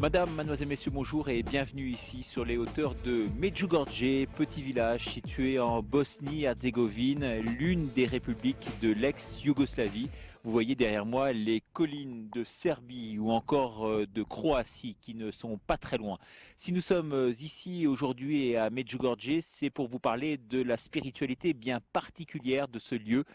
Madame, mademoiselle, messieurs, bonjour et bienvenue ici sur les hauteurs de Medjugorje, petit village situé en Bosnie-Herzégovine, l'une des républiques de l'ex-Yougoslavie. Vous voyez derrière moi les collines de Serbie ou encore de Croatie qui ne sont pas très loin. Si nous sommes ici aujourd'hui à Medjugorje, c'est pour vous parler de la spiritualité bien particulière de ce lieu.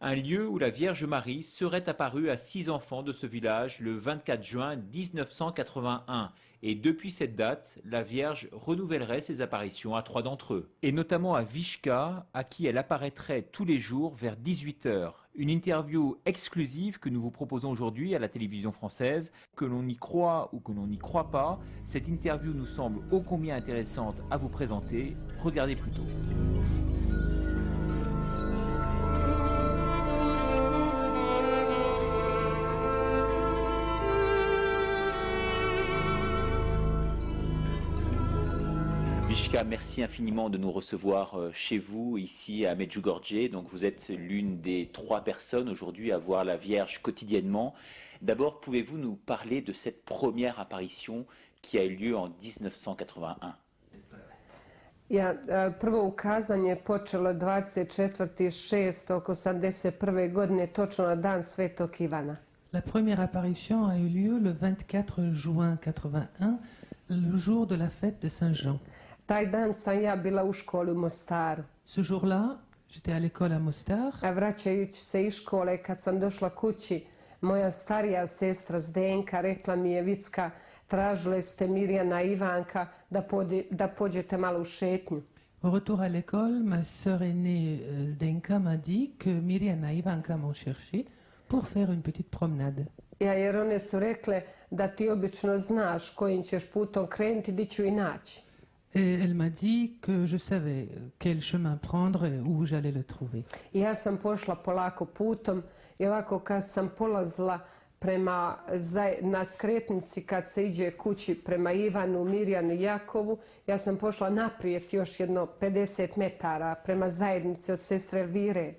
Un lieu où la Vierge Marie serait apparue à 6 enfants de ce village le 24 juin 1981. Et depuis cette date, la Vierge renouvellerait ses apparitions à 3 d'entre eux. Et notamment à Vishka, à qui elle apparaîtrait tous les jours vers 18h. Une interview exclusive que nous vous proposons aujourd'hui à la télévision française. Que l'on y croit ou que l'on n'y croit pas, cette interview nous semble ô combien intéressante à vous présenter. Regardez plutôt. Vishka, merci infiniment de nous recevoir chez vous, ici à Medjugorje. Donc vous êtes l'une des 3 personnes aujourd'hui à voir la Vierge quotidiennement. D'abord, pouvez-vous nous parler de cette première apparition qui a eu lieu en 1981? Prvo ukazanje počelo 24.6.81. godine, točno na dan Svetog Ivana. La première apparition a eu lieu le 24 juin 81, le jour de la fête de Saint-Jean. Taj dan sam ja bila u školi u Mostaru. Ce jour-là, j'étais à l'école à Mostar. Vraćajući se iz škole, kad sam došla kući, moja starija sestra Zdenka rekla mi je: Vicka, tražile ste Mirjana i Ivanka da pođete malo u šetnju. Au retour à l'école, ma sœur aînée Zdenka m'a dit que Mirjana et Ivanka m'ont cherché pour faire une petite promenade. Jer one su rekle da ti obično znaš kojim ćeš putom krenuti, di ću i naći. Et elle m'a dit que je savais quel chemin prendre et où j'allais le trouver. I ja sam pošla polako putom i ovako kad sam polazila na skretnici kad se iđe kući prema Ivanu, Mirjanu i Jakovu, ja sam pošla naprijed još jedno 50 metara prema zajednici od sestre Elvire.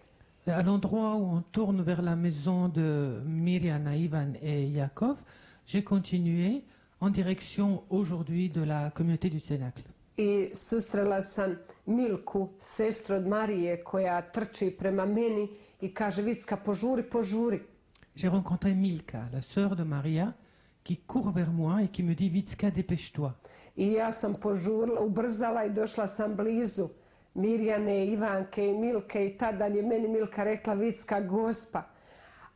À l'endroit où on tourne vers la maison de Mirjana, Ivan et Jakov, j'ai continué en direction aujourd'hui de la communauté du Cénacle. I susrela sam Milku, sestru od Marije, koja trči prema meni i kaže: Vicka, požuri, požuri. J'ai rencontré Milka, la sœur de Maria, qui court vers moi et qui me dit: Vicka, dépêche-toi. I ja sam požurila, ubrzala i došla sam blizu Mirjane, Ivanke i Milke i tada je meni Milka rekla: Vicka, Gospa.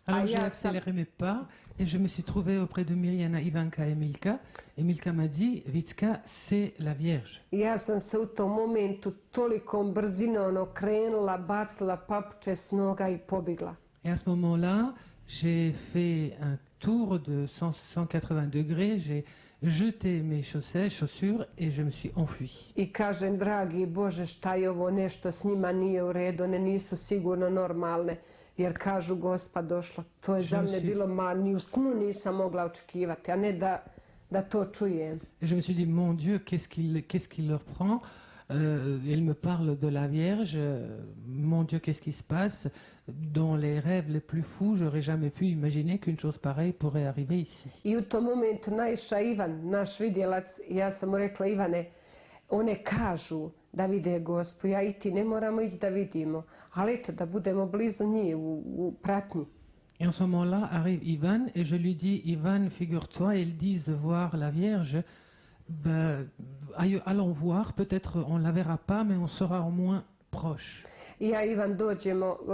Alors j'ai accéléré mes pas et je me suis trouvée auprès de Mirjana, Ivanka et Milka. Et Milka m'a dit: Vicka, c'est la Vierge. Ja sam se u tom momentu tolikom brzinom okrenula, bacila papuče s noga i pobjegla. Et à ce moment-là, j'ai fait un tour de 180 degrés, j'ai jeté mes chaussures et je me suis enfuie. I kažem: dragi Bože, šta je ovo, nešto s njima nije u redu, one nisu sigurno normalne. Jer kažu: Gospa došla. To je za mene bilo, ni u snu nisam mogla očekivati, a ne da to čujem. Et je me suis dit: mon Dieu, qu'est-ce qu'il leur prend? Il me parle de la Vierge. Mon Dieu, qu'est-ce qui se passe? Dans les rêves les plus fous, j'aurais jamais pu imaginer qu'une chose pareille pourrait arriver ici. I u tom momentu naiša Ivan, naš vidjelac, i ja sam mu rekla: Ivane, one kažu da vide Gospu, ja i ti ne moramo ići da vidimo, ali eto, da budemo blizu njih u pratnji. Et en ce moment-là arrive Ivan et je lui dis: Ivan, figure-toi, ils disent voir la Vierge. Ben, allons voir, peut-être on ne la verra pas, mais on sera au moins proche. I ja, Ivan,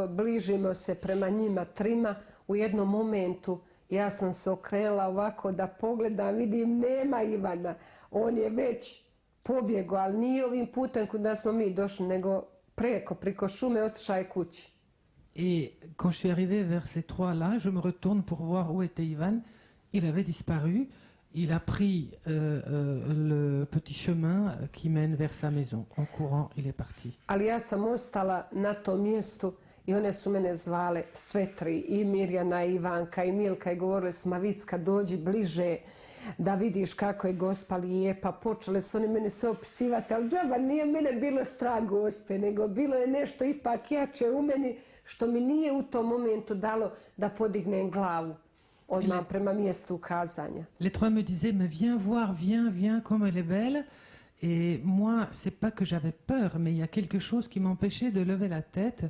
bližimo se prema njima trima. U jednom momentu ja sam se okrenula ovako da pogledam, vidim, nema Ivana. On je već pobjegao, ali nije ovim putem kuda smo mi došli, nego preko šume otišao je kući. Et quand je suis arrivée vers ces 3-là, je me retourne pour voir où était Ivan. Il avait disparu. Il a pris le petit chemin qui mène vers sa maison. En courant, il est parti. Ali ja sam ostala na tom mjestu i one su mene zvale sve 3, i Mirjana, i Ivanka, i Milka, i govorile su: ma Vicka, dođi bliže da vidiš kako je Gospa lijepa. Počele su oni meni sve opisivati, ali džaba, nije mene bilo strah Gospe, nego bilo je nešto ipak jače u meni što mi nije u tom momentu dalo da podignem glavu. odmah prema mjestu ukazanja. Les trois me disaient, mais viens voir, viens, comme elle est belle. Et moi, c'est pas que j'avais peur, mais il y a quelque chose qui m'empêchait de lever la tête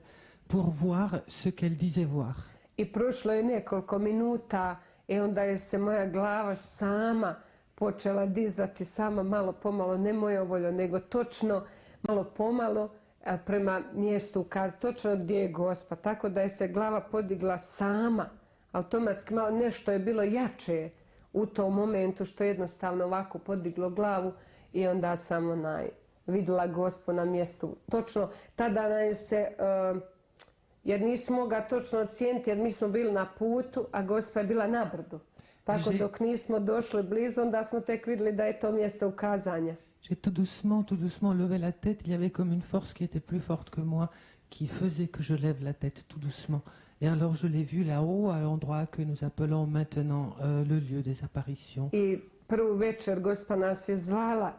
pour voir ce qu'elle disait voir. I prošlo je nekoliko minuta i onda je se moja glava sama počela dizati, sama malo pomalo, ne mojom voljom, nego točno malo pomalo prema mjestu ukazanja, točno gdje je Gospa. Tako da je se glava podigla sama, automatski malo nešto je bilo jače u tom momentu što je jednostavno ovako podiglo glavu i onda sam vidjela Gospu na mjestu. Točno tada je se... jer nismo mogla točno ocijeniti jer mi smo bili na putu, a Gospa je bila na brdu. Tako dok nismo došli blizu, onda smo tek vidjeli da je to mjesto ukazanja. J'ai tout doucement levé la tête. Il y avait comme une force qui était plus forte que moi, qui faisait que je lève la tête tout doucement. Et alors je l'ai vu là-haut, à l'endroit que nous appelons maintenant le lieu des apparitions. I prvu večer Gospa nas je zvala,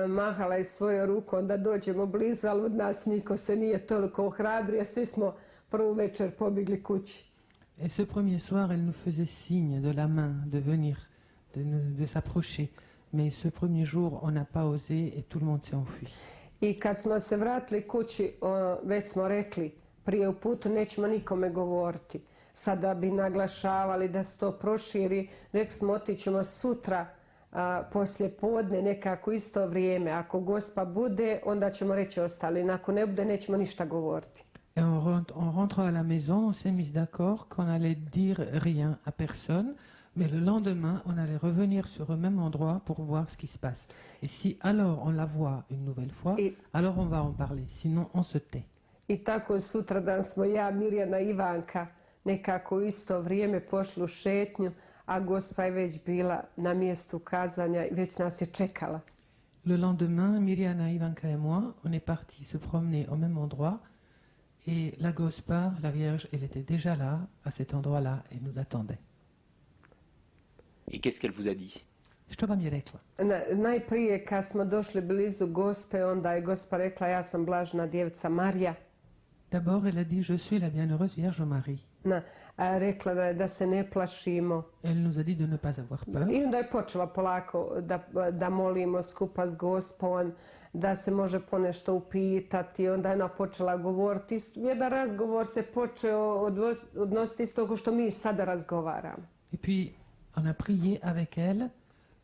mahala je svojom rukom da dođemo blizu, ali od nas niko se nije toliko ohrabrio, svi smo prvu večer pobjegli kući. Et ce premier soir, elle nous faisait signe de la main de venir, de s'approcher. Mais ce premier jour, on n'a pas osé et tout le monde s'est enfui. I kad smo se vratili kući, već smo rekli, prije u putu nećemo nikome govoriti. Sada bi naglašavali da se to proširi, rekli smo otićemo sutra, poslije podne, nekako isto vrijeme. Ako Gospa bude, onda ćemo reći ostali. Ako ne bude, nećemo ništa govoriti. Et en rentrant à la maison, on s'est mis d'accord qu'on allait dire rien à personne, mais le lendemain, on allait revenir sur le même endroit pour voir ce qui se passe. Et si alors on la voit une nouvelle fois, alors on va en parler, sinon on se tait. I tako sutradan smo ja, Mirjana i Ivanka nekako u isto vrijeme pošli u šetnju, a Gospa je već bila na mjestu ukazanja i već nas je čekala. Le lendemain, Mirjana, Ivanka et moi, on est partis se promener au même endroit. Et la Gospa, la Vierge, elle était déjà là, à cet endroit-là, et nous attendait. Et qu'est-ce qu'elle vous a dit? Što vam je rekla? Najprije kad smo došli blizu Gospe, onda je Gospa rekla ja sam blažena djevica Marija. D'abord, elle a dit, je suis la bienheureuse Vierge Marie. Rekla da se ne plašimo. Elle nous a dit de ne pas avoir peur. I onda je počela polako da molimo skupa s Gospom, da se može ponešto upitati. Onda je ona počela govoriti. Jedan razgovor se počeo odnositi iz toga što mi sada razgovaramo. Et puis, on a prié avec elle,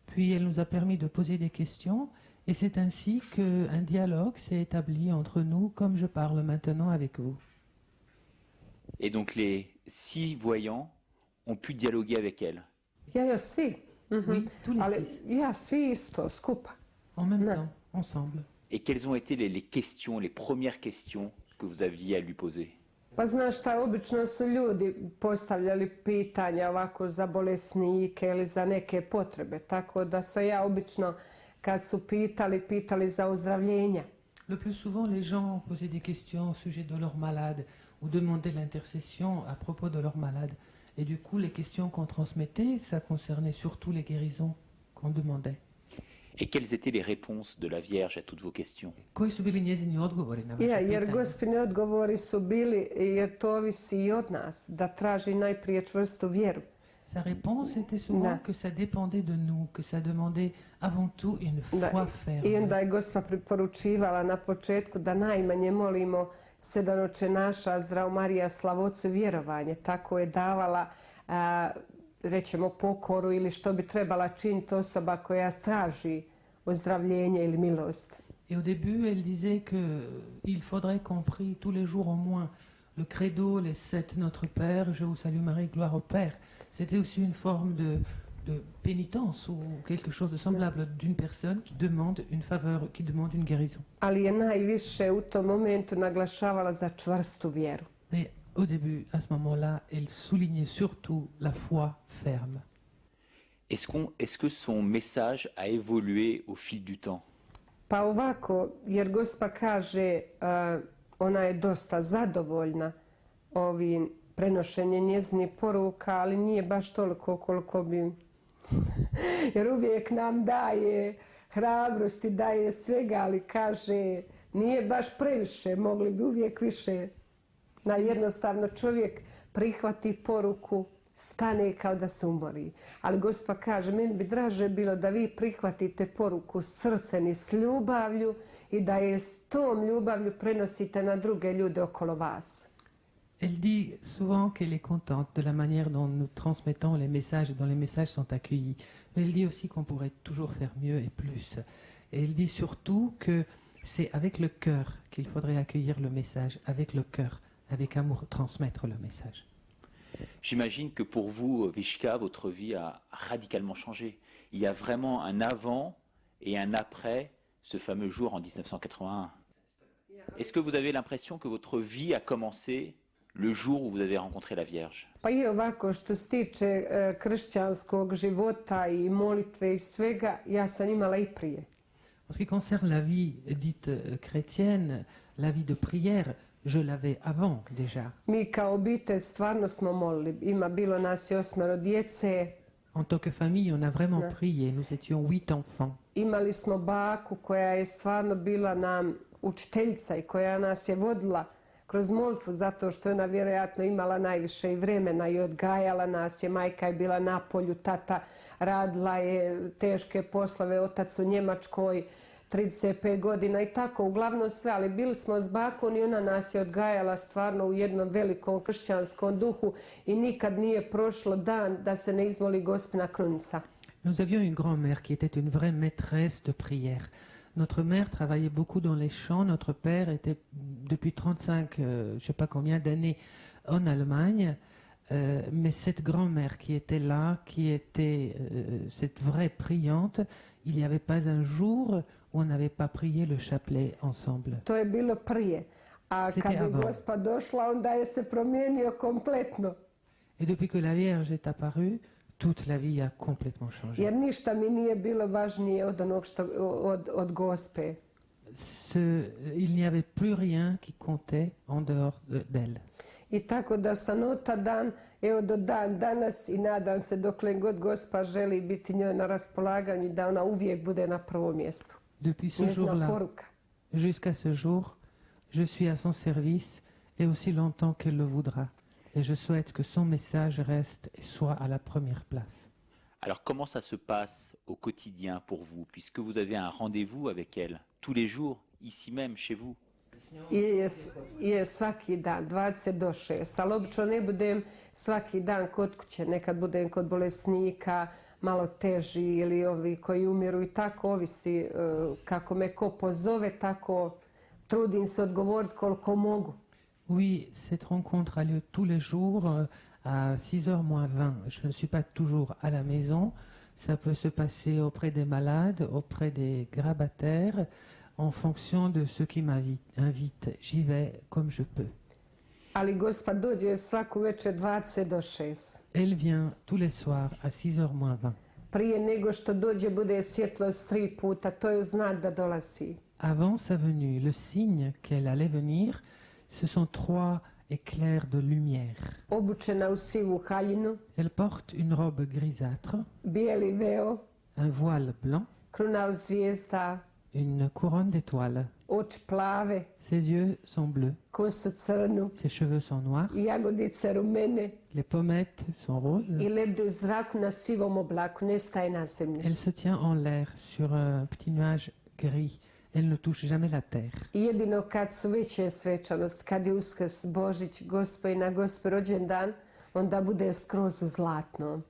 puis elle nous a permis de poser des questions. Et c'est ainsi qu'un dialogue s'est établi entre nous, comme je parle maintenant avec vous. Et donc les 6 voyants ont pu dialoguer avec elle. Ja, svi. Oui, tous les Ali 6. ja, svi isto, skupa. En même temps, ensemble. Et quelles ont été les questions, les premières questions que vous aviez à lui poser? Pa znaš šta, obično su ljudi postavljali pitanja ovako za bolesnike ili za neke potrebe. Tako da sam ja obično, kad su pitali za ozdravljenja. Le plus souvent, les gens posaient des questions au sujet de leurs malades ou demandaient l'intercession à propos de leurs malades. Et du coup, les questions qu'on transmettait, ça concernait surtout les guérisons qu'on demandait. Et quelles étaient les réponses de la Vierge à toutes vos questions? Koji su bili njezini odgovori na vaše Jer pitanje? Gospini odgovori su bili, jer to ovisi i od nas, da traži najprije čvrstu vjeru. Sa réponse était souvent que ça dépendait de nous, que ça demandait avant tout une foi ferme. I onda je Gospa preporučivala na početku da najmanje molimo 7 očenaša, Zdravo Marija, Slavocu vjerovanje. Tako je davala, rećemo, pokoru ili što bi trebala činiti osoba koja traži ozdravljenje ili milost. Et au début, elle disait qu'il faudrait qu'on prie tous les jours au moins le credo, les 7 Notre Père, Je vous salue Marie, gloire au Père. C'était aussi une forme de pénitence ou quelque chose de semblable d'une personne qui demande une faveur, qui demande une guérison. Ali je najviše u tom momentu naglašavala za čvrstu vjeru. Mais au début, à ce moment-là, elle soulignait surtout la foi ferme. Est-ce que son message a évolué au fil du temps? Pa ovako, jer Gospa kaže, ona je dosta zadovoljna ovim prenošenjem njezinih poruka, ali nije baš toliko koliko bi... Jer uvijek nam daje hrabrosti, daje svega, ali kaže, nije baš previše, mogli bi uvijek više. Jednostavno čovjek prihvati poruku stane kao da se umori. Ali Gospa kaže, meni bi draže bilo da vi prihvatite poruku srcem i s ljubavlju i da je s tom ljubavlju prenosite na druge ljude okolo vas. Elle dit souvent qu'elle est contente de la manière dont nous transmettons les messages et dont les messages sont accueillis. Mais elle dit aussi qu'on pourrait toujours faire mieux et plus. Et elle dit surtout que c'est avec le cœur qu'il faudrait accueillir le message, avec le cœur, avec amour, transmettre le message. J'imagine que pour vous, Vishka, votre vie a radicalement changé. Il y a vraiment un avant et un après ce fameux jour en 1981. Est-ce que vous avez l'impression que votre vie a commencé le jour où vous avez rencontré la Vierge? Pa i ovako, što se tiče kršćanskog života i molitve i svega, ja sam imala i prije. En ce qui concerne la vie dite chrétienne, la vie de prière, je l'avais avant déjà. Mi kao obitelj stvarno smo molili. Bilo nas je 8 djece. En tant que famille, on a vraiment prié. Nous étions 8 enfants. Imali smo baku koja je stvarno bila nam učiteljica i koja nas je vodila kroz molitvu, zato što je ona vjerojatno imala najviše i vremena i odgajala nas je. Majka je bila na polju, tata radila je teške poslove, otac u Njemačkoj, 35 godina i tako, uglavnom sve, ali bili smo s bakom i ona nas je odgajala stvarno u jednom velikom kršćanskom duhu i nikad nije prošlo dan da se ne izmoli Gospina krunica. Nous avions une grand-mère qui était une vraie maîtresse de prière. Notre mère travaillait beaucoup dans les champs. Notre père était depuis 35, je ne sais pas combien d'années, en Allemagne. Mais cette grand-mère qui était là, qui était cette vraie priante, il n'y avait pas un jour où on n'avait pas prié le chapelet ensemble. To je bilo prije. A kad je Gospa došla, onda je se promijenio kompletno. Et depuis que la Vierge est apparue, toute la vie a complètement changé. Jer ništa mi nije bilo važnije od onog od Gospe. Il n'y avait plus rien qui comptait en dehors d'elle. I tako da sam od ta dan, evo do dan danas i nadam se dokle god Gospa želi biti njoj na raspolaganju da ona uvijek bude na prvom mjestu. Depuis ce jour-là, jusqu'à ce jour, je suis à son service et aussi longtemps qu'elle le voudra. Et je souhaite que son message reste et soit à la première place. Alors comment ça se passe au quotidien pour vous, puisque vous avez un rendez-vous avec elle tous les jours, ici même, chez vous? Je svaki dan, 20 do 6, ali obično ne budem svaki dan kod kuće, nekad budem kod bolesnika, malo teži ili ovi koji umiru i tako, ovisi kako me ko pozove, tako trudim se odgovoriti koliko mogu. Oui, cette rencontre a lieu tous les jours à 6h moins 20. Je ne suis pas toujours à la maison. Ça peut se passer auprès des malades, auprès des grabataires, en fonction de ceux qui m'invitent. J'y vais comme je peux. Ali Gospa dođe svaku večer 20 do 6. Elle vient tous les soirs à 6h moins 20. Prije nego što dođe bude svjetlost 3 puta, to je znak da dolazi. Avant sa venue, le signe qu'elle allait venir, ce sont 3 éclairs de lumière. Obučena u sivu haljinu. Elle porte une robe grisâtre. Bijeli veo. Un voile blanc. Kruna od zvijezda. Une couronne d'étoiles. Oči plave. Ses yeux sont bleus. Kosu crnu. Ses cheveux sont noirs. I jagodice rumene. Les pommettes sont roses. I lebdi u zraku na sivom oblaku, ne staje na zemlji. Elle se tient en l'air sur un petit nuage gris. Elle ne touche jamais la terre. Jedino kad su veće svečanost, kad je Uskrs, Božić, Gospa i na Gospe rođendan, onda bude skroz u zlatnom.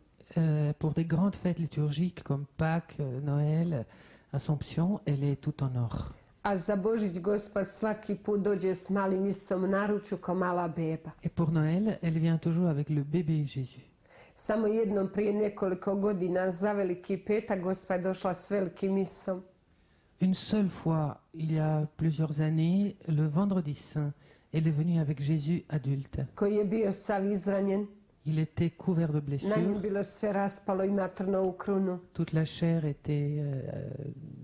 Pour des grandes fêtes liturgiques comme Pâques, Noël, Assomption, elle est tout en or. A za Božić Gospa svaki put dođe s malim Isusom u naručju kao mala beba. Et pour Noël, elle vient toujours avec le bébé Jésus. Samo jednom prije nekoliko godina za Veliki petak Gospa je došla s velikim Isusom. Une seule fois, il y a plusieurs années, le vendredi saint, elle est venue avec Jésus adulte. Koji je bio sav izranjen. Il était couvert de blessures. Na njemu bilo sve raspalo, ima trnovu krunu. Toute la chair était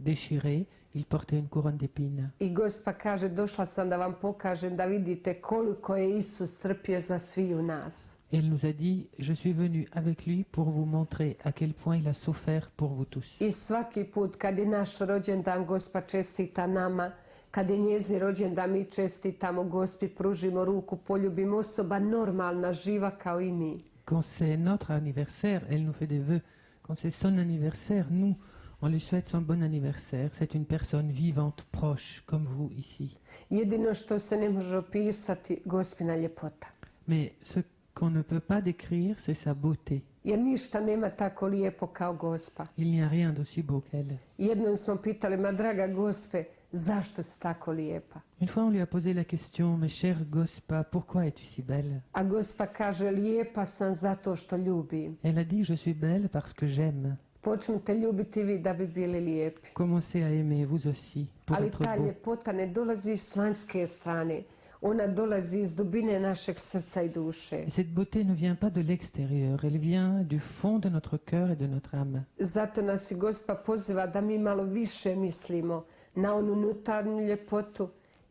déchirée. Il portait une couronne d'épines. I Gospa kaže, došla sam da vam pokažem da vidite koliko je Isus trpio za sviju nas. Elle nous a dit, je suis venue avec lui pour vous montrer à quel point il a souffert pour vous tous. I svaki put kad je naš rođendan Gospa čestita nama, kad je njezin rođendan mi čestitamo Gospi, pružimo ruku, poljubimo, osoba normalna, živa kao i mi. quand c'est notre anniversaire, elle nous fait des vœux. Quand c'est son anniversaire, nous, on lui souhaite son bon anniversaire. C'est une personne vivante, proche, comme vous ici. Jedino što se ne može opisati Gospina ljepota. Mais ce qu'on ne peut pas décrire, c'est sa beauté. Jer ništa nema tako lijepo kao Gospa. Il n'y a rien d'aussi beau qu'elle. Jednom smo pitali, ma draga Gospe, zašto si tako lijepa? Une fois, on lui a posé la question, mais chère Gospa, pourquoi es-tu si belle? A Gospa kaže, lijepa sam zato što ljubim. Elle a dit, je suis belle parce que j'aime. Počnite ljubiti vi da bi bili lijepi. Commencez à aimer, vous aussi, pour Ali être ta beau. ljepota ne dolazi s vanjske strane. Ona dolazi iz dubine našeg srca i duše. Et cette beauté ne vient pas de l'extérieur, elle vient du fond de notre cœur et de notre âme. Zato nas i Gospa poziva da mi malo više mislimo na onu unutarnju ljepotu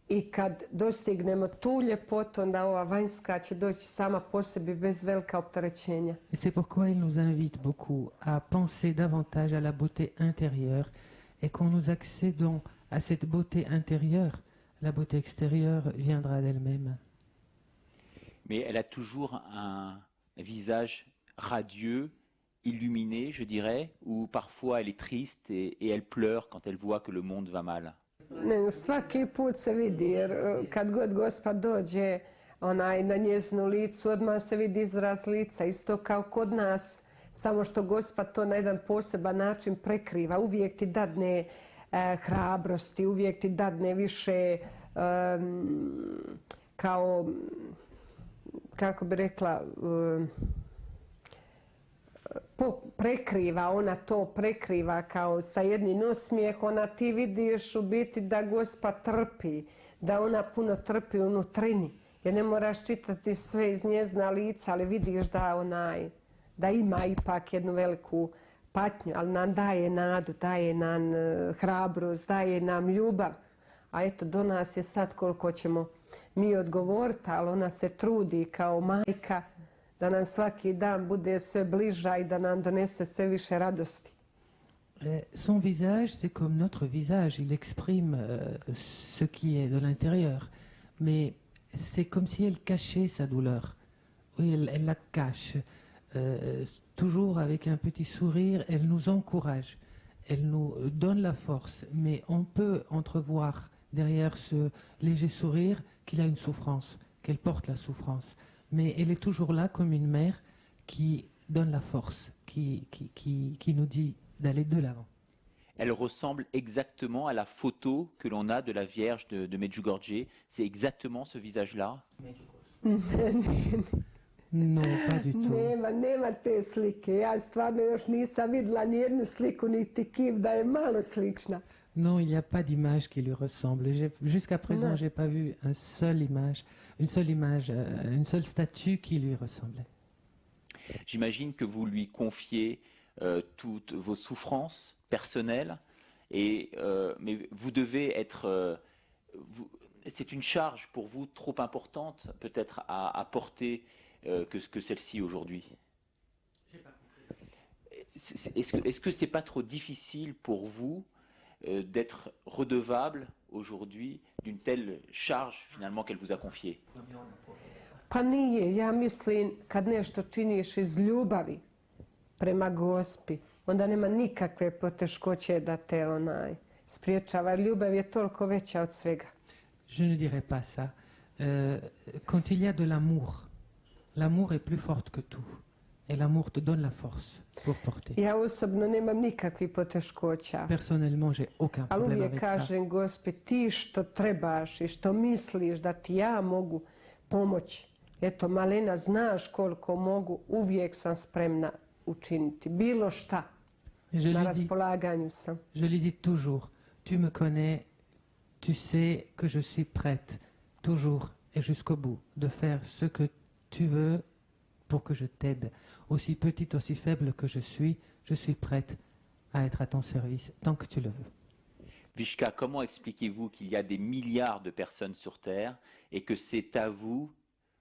i kad dostignemo tu ljepotu, onda ova vanjska će doći sama po sebi bez velika opterećenja. Et c'est pourquoi il nous invite beaucoup à penser davantage à la beauté intérieure. Et quand nous accédons à cette beauté intérieure, la beauté extérieure viendra d'elle-même. Mais elle a toujours un visage radieux, illuminé, je dirais, ou parfois elle est triste et elle pleure quand elle voit que le monde va mal. Svaki put se vidi, jer kad god Gospa dođe na njezinu licu, odmah se vidi izraz lica, isto kao kod nas, samo što Gospa to na jedan poseban način prekriva. Uvijek ti dadne hrabrosti, uvijek ti dadne više kao, kako bi rekla, prekriva, ona to prekriva kao sa jednim osmijeh, ona ti vidiš u biti da Gospa trpi, da ona puno trpi unutrini. Jer ne moraš čitati sve iz njezina lica, ali vidiš da ima ipak jednu veliku patnju, ali nam daje nadu, daje nam hrabrost, daje nam ljubav. A eto, do nas je sad koliko ćemo mi odgovoriti, ali ona se trudi kao majka da nam svaki dan bude sve bliža i da nam donese sve više radosti. Son visage, c'est comme notre visage, il exprime ce qui est de l'intérieur. Mais c'est comme si elle cachait sa douleur. Oui, elle la cache. Toujours avec un petit sourire, elle nous encourage, elle nous donne la force, mais on peut entrevoir derrière ce léger sourire qu'il a une souffrance, qu'elle porte la souffrance. Mais elle est toujours là comme une mère qui donne la force, qui nous dit d'aller de l'avant. Elle ressemble exactement à la photo que l'on a de la Vierge de Medjugorje. C'est exactement ce visage-là? Non, pas du tout. Nema te slike. Ja stvarno još nisam vidjela nijednu sliku niti kip da je malo slična. Non, il n'y a pas d'image qui lui ressemble. Jusqu'à présent, j'ai pas vu une seule image, une seule statue qui lui ressemblait. J'imagine que vous lui confiez toutes vos souffrances personnelles, mais vous devez être... c'est une charge pour vous trop importante peut-être à porter que celle-ci aujourd'hui. Est-ce que c'est pas trop difficile pour vous d'être redevable aujourd'hui d'une telle charge finalement qu'elle vous a confiée? Pa nije, ja mislim kad nešto činiš iz ljubavi prema Gospi, onda nema nikakve poteškoće da te spriječava. Ljubav je toliko veća od svega. Je ne dirais pas ça. Quand il y a de l'amour, l'amour est plus fort que tout. Et l'amour te donne la force pour porter. Ja osobno nemam nikakvih poteškoća. Personnellement, j'ai aucun Ali problème uvijek avec ça. kažem Gospi, ti što trebaš i što misliš da ti ja mogu pomoći. Eto, Malena, znaš koliko mogu, uvijek sam spremna učiniti. Bilo šta. Je Na lui dis, raspolaganju sam. je lui dis toujours, tu me connais, tu sais que je suis prête, toujours et jusqu'au bout, de faire ce que tu veux pour que je t'aide. Aussi petite, aussi faible que je suis prête à être à ton service tant que tu le veux. Vishka, comment expliquez-vous qu'il y a des milliards de personnes sur Terre et que c'est à vous,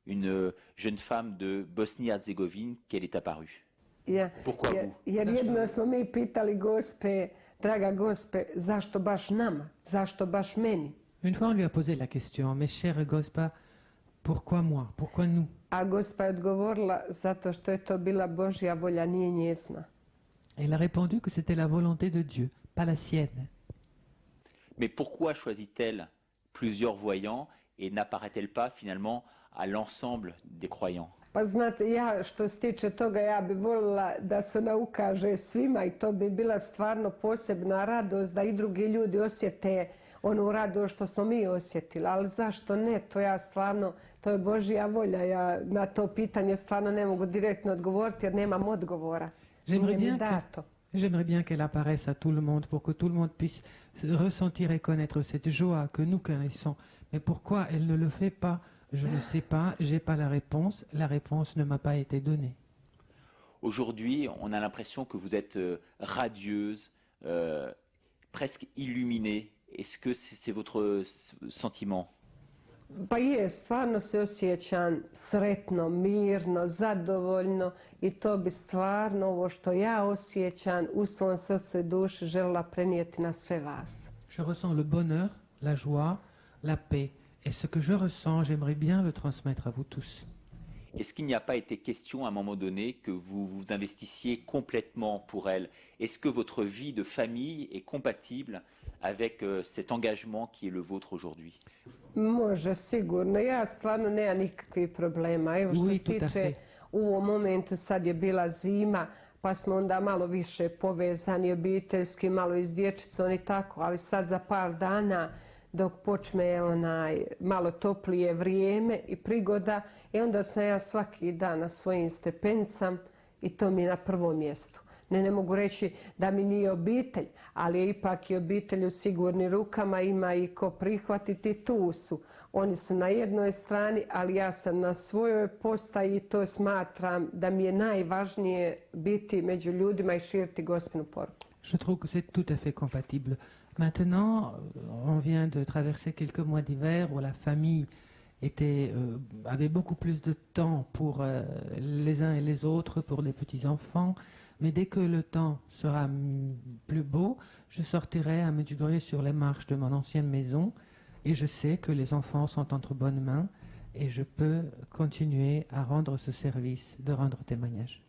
une jeune femme de Bosnie-Herzégovine, qu'elle est apparue? Pourquoi vous? Jer jedno smo mi pitali Gospe, draga Gospe, zašto baš nama? Zašto baš meni? Une fois, on lui a posé la question, mais chère Gospa, pourquoi moi? Pourquoi nous? A Gospa je odgovorila zato što je to bila Božja volja, nije njezna. Elle a répondu que c'était la volonté de Dieu, pas la sienne. Mais pourquoi choisit-elle plusieurs voyants et n'apparaît-elle pas finalement à l'ensemble des croyants? Pa znate, ja što se tiče toga, ja bi volila da se ona ukaže svima i to bi bila stvarno posebna radost da i drugi ljudi osjete onu radost što smo mi osjetili. Ali zašto ne? To ja stvarno, to je Božja volja. Ja na to pitanje stvarno ne mogu direktno odgovoriti jer nemam odgovora. Nije mi dato. J'aimerais bien qu'elle apparaisse à tout le monde pour que tout le monde puisse ressentir et connaître cette joie que nous connaissons. Mais pourquoi elle ne le fait pas? Je ne sais pas, j'ai pas la réponse ne m'a pas été donnée. Aujourd'hui, on a l'impression que vous êtes radieuse, presque illuminée. Est-ce que c'est votre sentiment? Pa je, stvarno se osjećam sretno, mirno, zadovoljno i to bi stvarno ovo što ja osjećam u svom srcu i duši željela prenijeti na sve vas. Je ressens le bonheur, la joie, la paix. Et ce que je ressens, j'aimerais bien le transmettre à vous tous. Est-ce qu'il n'y a pas été question à un moment donné que vous vous investissiez complètement pour elle? Est-ce que votre vie de famille est compatible avec cet engagement qui est le vôtre aujourd'hui? Može, sigurno. Ja stvarno nemam nikakvih problema. Evo što Oui, se tout à tiče, fait. u ovom momentu sad je bila zima, pa smo onda malo više povezani obiteljski, malo i s dječicom i tako, ali sad za par dana dok počne malo toplije vrijeme i prigoda, i onda sam ja svaki dan na svojim stepenicama i to mi je na prvom mjestu. Ne mogu reći da mi nije obitelj, ali je ipak i obitelj u sigurnim rukama, ima i ko prihvatiti, tu su. Oni su na jednoj strani, ali ja sam na svojoj postaji i to smatram da mi je najvažnije biti među ljudima i širiti Gospinu poruku. Je trouve que c'est tout à fait compatible. Maintenant, on vient de traverser quelques mois d'hiver où la famille avait beaucoup plus de temps pour les uns et les autres, pour les petits-enfants. Mais dès que le temps sera plus beau, je sortirai à Medjugorje sur les marches de mon ancienne maison et je sais que les enfants sont entre bonnes mains et je peux continuer à rendre ce service, de rendre témoignage.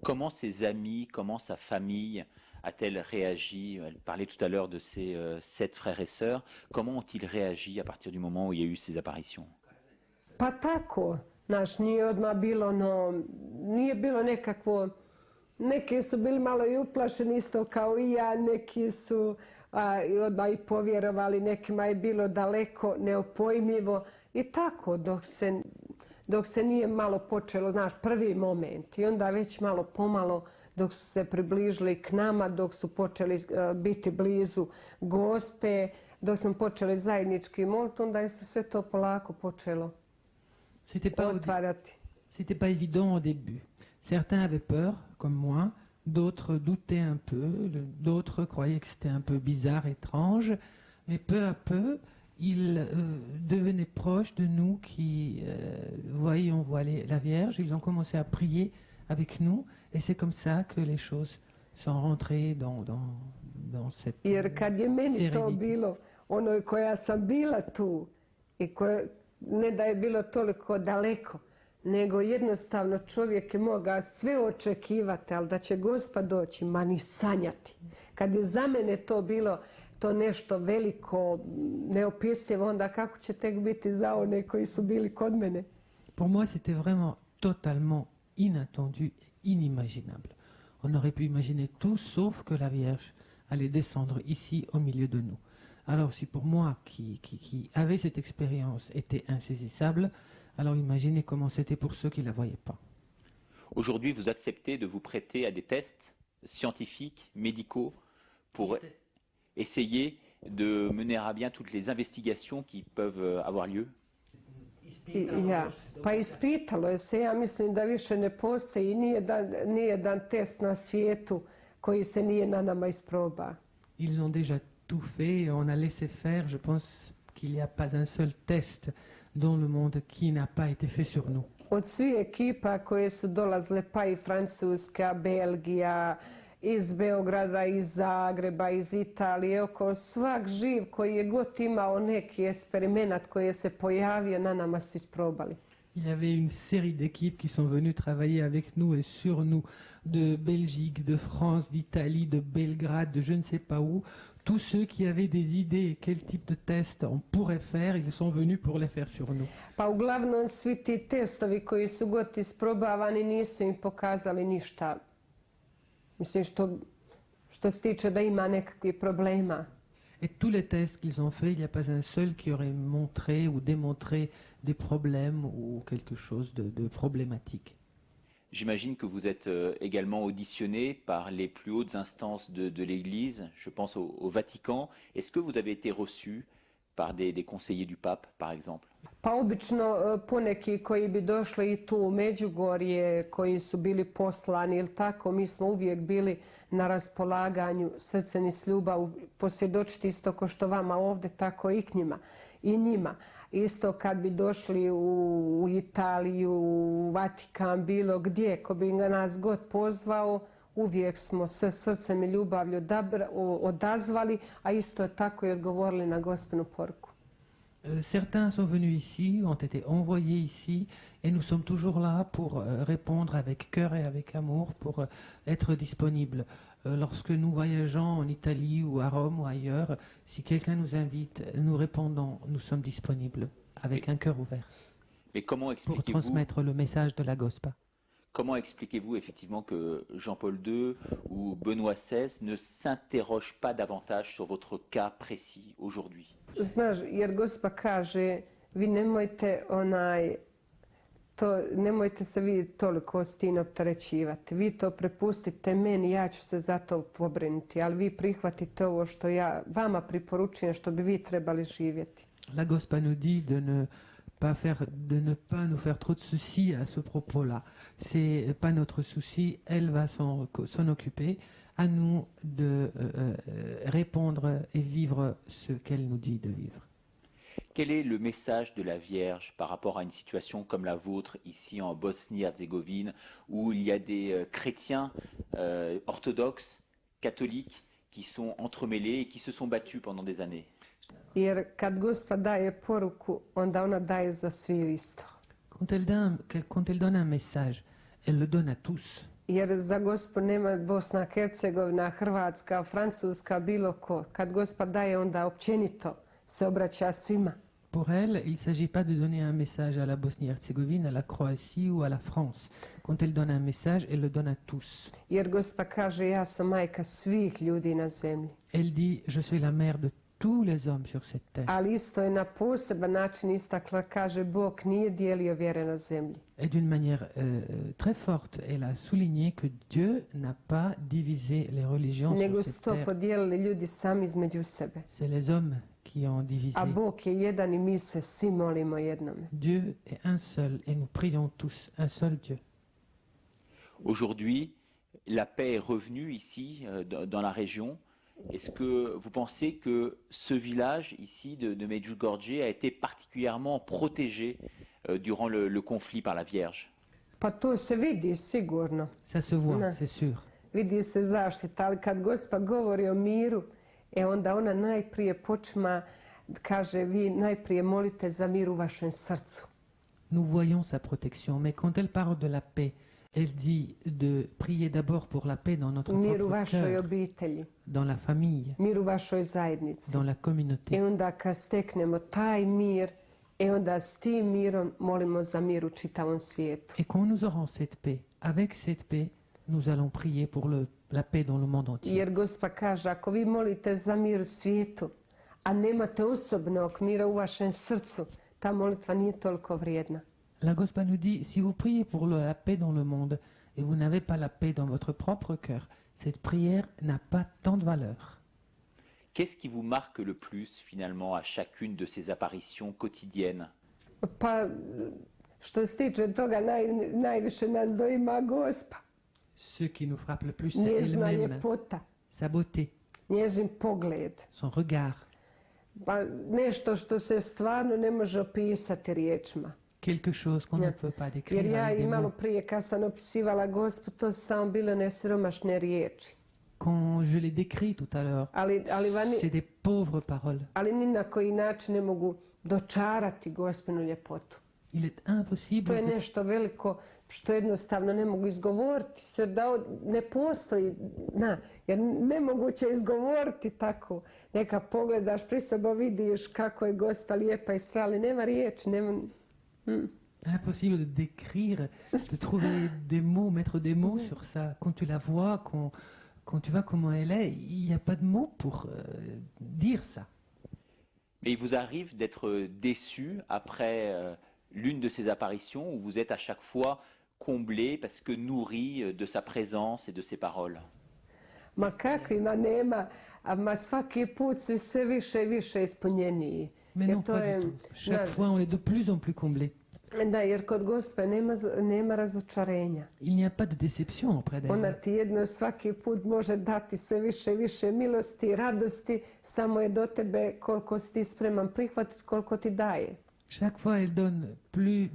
Comment ses amis, comment sa famille a-t-elle réagi? Elle parlait tout à l'heure de ses 7 frères et sœurs. Comment ont-ils réagi à partir du moment où il y a eu ces apparitions? Pa tako, znaš, nije odmah bilo, nije bilo nekakvo, neki su bili malo i uplašeni isto kao i ja, neki su odmah i povjerovali, nekima je bilo daleko, neopojmljivo i tako dok se nije malo počelo, znaš, prvi moment i onda već malo pomalo dok su se približili k nama, dok su počeli biti blizu Gospe, dok smo počeli zajednički moliti, onda je se sve to polako počelo otvarati. C'était pas évident au début. Certains avaient peur, comme moi, d'autres doutaient un peu, d'autres croyaient que c'était un peu bizarre, étrange, mais peu à peu, ils devenaient proches de nous qui voyions la Vierge. Ils ont commencé à prier avec nous et c'est comme ça que les choses sont rentrées dans cette Jer kad je meni to sérénité. bilo, ono koja sam bila tu i ne da je bilo toliko daleko, nego jednostavno čovjek je mogao sve očekivati, ali da će Gospa doći, ma ni sanjati. Kad je za mene to bilo to nešto veliko, neopisivo, onda kako će tek biti za one koji su bili kod mene? Pour moi, c'était vraiment totalement inattendu, inimaginable. On aurait pu imaginer tout sauf que la Vierge allait descendre ici au milieu de nous. Alors si pour moi, qui avait cette expérience, était insaisissable, alors imaginez comment c'était pour ceux qui ne la voyaient pas. Aujourd'hui, vous acceptez de vous prêter à des tests scientifiques, médicaux, pour essayer de mener à bien toutes les investigations qui peuvent avoir lieu? Ja, pa ispitalo je se, ja mislim da više ne postoji nijedan test na svijetu koji se nije na nama isproba. Ils ont déjà tout fait, et on a laissé faire. Je pense qu'il n'y a pas un seul test dans le monde qui n'a pas été fait sur nous. Od svih ekipa koje su dolazile, pa i Francuska, Belgija, iz Beograda, iz Zagreba, iz Italije, oko svak živ koji je god imao neki eksperimenat koji je se pojavio, na nama su isprobali. Il Il y avait une série d'équipes qui sont venues travailler avec nous et sur nous, de Belgique, de France, d'Italie, de Belgrade, de je ne sais pas où. Tous ceux qui avaient des idées quel type de test on pourrait faire, ils sont venus pour les faire sur nous. Pa uglavnom svi ti testovi koji su god isprobavani nisu im pokazali ništa. Mislim što se tiče da ima nekakvih problema. Et tous les tests qu'ils ont faits, il n'y a pas un seul qui aurait montré ou démontré des problèmes ou quelque chose de problématique. J'imagine que vous êtes également auditionné par les plus hautes instances de l'Église, je pense au Vatican. Est-ce que vous avez été reçu par des conseillers du pape, par exemple? Pa obično poneki koji bi došli i tu u Međugorje, koji su bili poslani ili tako, mi smo uvijek bili na raspolaganju, srceni s ljubav, posvjedočiti isto ko što vama ovdje, tako i k njima i njima. Isto kad bi došli u Italiju, u Vatikan, bilo gdje, ko bi nas god pozvao, uvijek smo sa srcem i ljubavlju odazvali, a isto tako i odgovorili na Gospinu poruku. Certains sont venus ici, ont été envoyés ici, et nous sommes toujours là pour répondre avec cœur et avec amour, pour être disponibles. Lorsque nous voyageons en Italie ou à Rome ou ailleurs, si quelqu'un nous invite, nous répondons, nous sommes disponibles, avec un cœur ouvert, Mais comment pour expliquez-vous transmettre le message de la Gospa. Comment expliquez-vous effectivement que Jean-Paul II ou Benoît XVI ne s'interrogent pas davantage sur votre cas précis aujourd'hui? Znaš, jer Gospa kaže, vi nemojte se vi toliko s tim opterećivati. Vi to prepustite meni, ja ću se za to pobrinuti, ali vi prihvatite ovo što ja vama preporučujem, što bi vi trebali živjeti. La Gospa nous dit de ne pas nous faire trop de soucis à ce propos-là. C'est pas notre souci, elle va s'en occuper. À nous de répondre et vivre ce qu'elle nous dit de vivre. Quel est le message de la Vierge par rapport à une situation comme la vôtre ici en Bosnie-Herzégovine, où il y a des chrétiens orthodoxes, catholiques, qui sont entremêlés et qui se sont battus pendant des années? Jer kad Gospa daje poruku, onda ona daje za svi isto. Quand elle donne un message, elle le donne à tous. Jer za Gospu nema Bosna, Hercegovina, Hrvatska, Francuska, bilo ko. Kad Gospa daje, onda općenito se obraća svima. Pour elle, il ne s'agit pas de donner un message à la Bosnie-Herzégovine, à la Croatie ou à la France. Quand elle donne un message, elle le donne à tous. Jer Gospa kaže, ja sam majka svih ljudi na zemlji. Elle dit, je suis la mère de tous les hommes sur cette terre. Ali isto je na poseban način istakla, kaže, Bog nije dijelio vjere na zemlji. Et d'une manière très forte, elle a souligné que Dieu n'a pas divisé les religions Nego sur su cette to terre. podijelili ljudi sami između sebe. C'est les hommes qui ont divisé. A Bog je jedan i mi se svi molimo jednome. Dieu est un seul et nous prions tous un seul Dieu. Aujourd'hui, la paix est revenue ici, dans la région. Est-ce que vous pensez que ce village ici de Medjugorje a été particulièrement protégé durant le conflit par la Vierge? Pa to se vidi sigurno. Ça se voit, Ne. c'est sûr. Vidi se zaštita, ali kad Gospa govori o miru, onda ona najprije počma, kaže, vi najprije molite za mir u vašem srcu. Nous voyons sa protection, mais quand elle parle de la paix, elle dit de prier d'abord pour la paix dans notre Mir u propre vašoj cœur, obitelji, dans la famille, mir u vašoj zajednici. dans la communauté. Onda kad steknemo taj mir, onda s tim mirom molimo za mir u čitavom svijetu. Et quand nous aurons cette paix, avec cette paix, nous allons prier pour la paix dans le monde entier. Jer Gospa kaže, ako vi molite za mir u svijetu, a nemate osobnog mira u vašem srcu, ta molitva nije toliko vrijedna. La Gospa nous dit, si vous priez pour la paix dans le monde et vous n'avez pas la paix dans votre propre cœur, cette prière n'a pas tant de valeur. Qu'est-ce qui vous marque le plus finalement à chacune de ces apparitions quotidiennes? Pa što se tiče toga, najviše nas doima Gospa. Ce qui nous frappe le plus, c'est Njezina elle-même, ljepota, sa beauté, njezin pogled. son regard, Pa nešto što se stvarno ne može opisati riječima. quelque chose qu'on ne Ja. peut pas Jer décrire ja avec i des malo mots. prije kad sam opisivala Gospu, to su samo bile nesiromašne riječi. Quand je l'ai décrit tout à l'heure, c'est des pauvres paroles. Ali ni na koji način ne mogu dočarati Gospinu ljepotu. Il est impossible To je de nešto veliko što jednostavno ne mogu izgovoriti. Se da ne postoji, jer nemoguće je izgovoriti tako. Neka pogledaš pri sobo, vidiš kako je Gospa lijepa i sve, ali nema riječi, nema... impossible de décrire, de trouver des mots, mettre des mots sur ça. Quand tu la vois, quand tu vois comment elle est, il n'y a pas de mots pour dire ça. Mais il vous arrive d'être déçu après l'une de ces apparitions où vous êtes à chaque fois comblé parce que nourri de sa présence et de ses paroles. Ma kakvima nema, ma svaki put su sve više i više ispunjeniji. Mais Jer non, to pas je, du tout. Chaque fois, on est de plus en plus comblé. Da, jer kod Gospe nema razočarenja. Il n'y a pas de déception auprès d'elle. Ona ti jedno svaki put može dati sve više i više milosti i radosti, samo je do tebe koliko si ti spreman prihvatiti, koliko ti daje. Chaque fois, elle donne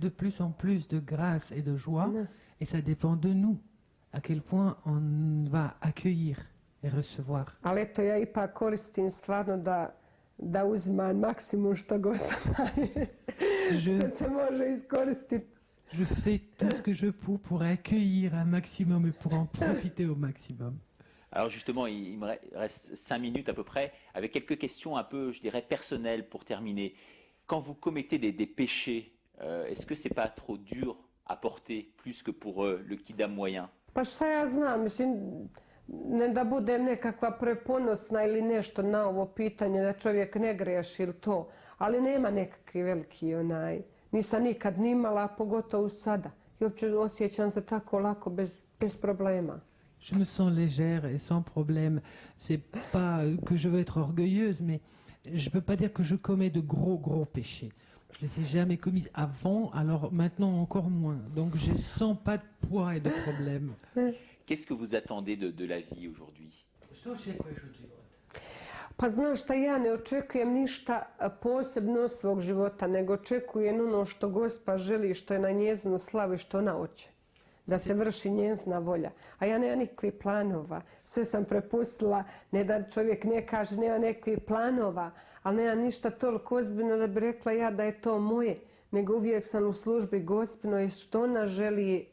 de plus en plus de grâce et de joie, et ça dépend de nous, à quel point on va accueillir et recevoir. Ali eto, ja ipak koristim stvarno da uzimam maksimum što Gospa daje. To se može iskoristiti. Je fais tout ce que je peux pour accueillir un maximum et pour en profiter au maximum. Alors justement, il me reste 5 minutes à peu près, avec quelques questions un peu, je dirais, personnelles pour terminer. Quand vous commettez des péchés, est-ce que c'est pas trop dur à porter, plus que pour le kidam moyen? Pa šta ja znam, mislim, ne da budem nekakva preponosna ili nešto na ovo pitanje, da čovjek ne greši ili to, ali nema nekakvi veliki nisam nikad ni imala, a pogotovo sada. I uopće osjećam se tako lako, bez problema. Je me sens légère et sans problème. C'est pas que je veux être orgueilleuse, mais je peux pas dire que je commets de gros péchés. Je les ai jamais commis avant, alors maintenant encore moins. Donc je sens pas de poids et de problème. Qu'est-ce que vous attendez de la vie aujourd'hui? Pa znaš šta, ja ne očekujem ništa posebno od svog života, nego očekujem ono što Gospa želi, što je na njezinu slavu i što ona hoće. Da se vrši njezina volja. A ja nemam nikakvih planova. Sve sam prepustila, ne da čovjek ne kaže, nema nekakvih planova, ali nema ništa toliko ozbiljno da bi rekla ja da je to moje, nego uvijek sam u službi Gospinoj i što ona želi,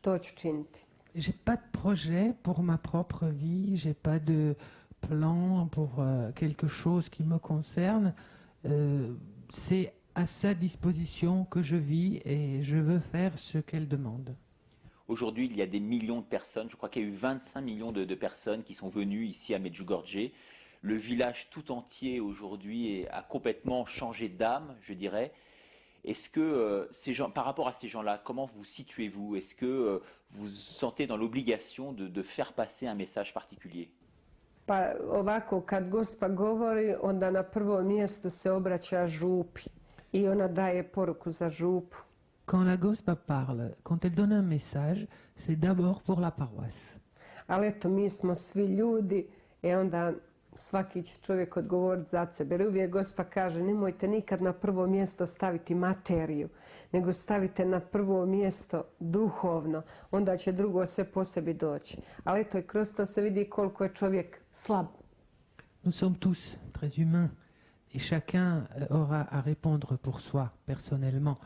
to ću činiti. J'ai pas de projet pour ma propre vie, j'ai pas de plan pour quelque chose qui me concerne. C'est à sa disposition que je vis et je veux faire ce qu'elle demande. Aujourd'hui, il y a des millions de personnes, je crois qu'il y a eu 25 millions de personnes qui sont venues ici à Medjugorje. Le village tout entier aujourd'hui a complètement changé d'âme, je dirais. Est-ce que ces gens, par rapport à ces gens-là, comment vous situez-vous? Est-ce que vous vous sentez dans l'obligation de faire passer un message particulier? Pa ovako, kad Gospa govori, onda na prvo mjesto se obraća župi i ona daje poruku za župu. Quand la Gospa parle, quand elle donne un message, c'est d'abord pour la paroisse. Ali eto, mi smo svi ljudi i onda svaki će čovjek odgovoriti za sebe. Jer uvijek Gospa kaže, nemojte nikad na prvo mjesto staviti materiju, nego stavite na prvo mjesto duhovno, onda će drugo sve po sebi doći. Ali eto, i kroz to se vidi koliko je čovjek slab. Nous sommes tous très humains et chacun aura à répondre pour soi, personnellement.